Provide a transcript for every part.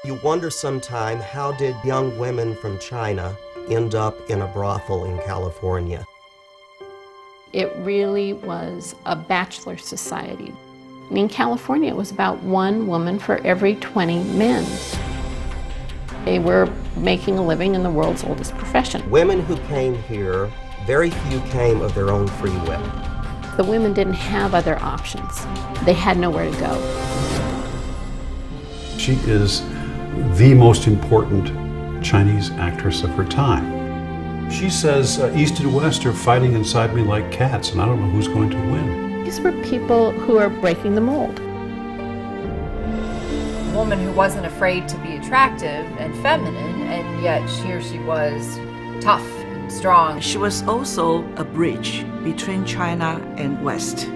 You wonder sometime, how did young women from China end up in a brothel in California? It really was a bachelor society. In California, it was about one woman for every 20 men. They were making a living in the world's oldest profession. Women who came here, very few came of their own free will. The women didn't have other options. They had nowhere to go. She is the most important Chinese actress of her time. She says, East and West are fighting inside me like cats, and I don't know who's going to win. These were people who are breaking the mold. A woman who wasn't afraid to be attractive and feminine, and yet here she was, tough and strong. She was also a bridge between China and West.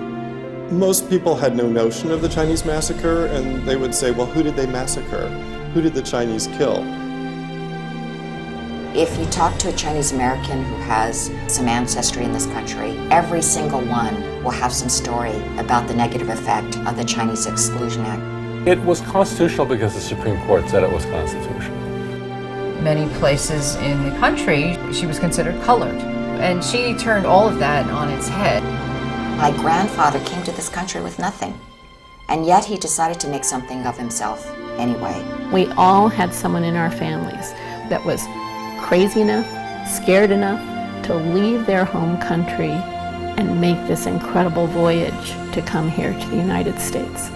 Most people had no notion of the Chinese massacre, and they would say, well, who did they massacre? Who did the Chinese kill? If you talk to a Chinese American who has some ancestry in this country, every single one will have some story about the negative effect of the Chinese Exclusion Act. It was constitutional because the Supreme Court said it was constitutional. Many places in the country, she was considered colored, and she turned all of that on its head. My grandfather came to this country with nothing, and yet he decided to make something of himself anyway. We all had someone in our families that was crazy enough, scared enough to leave their home country and make this incredible voyage to come here to the United States.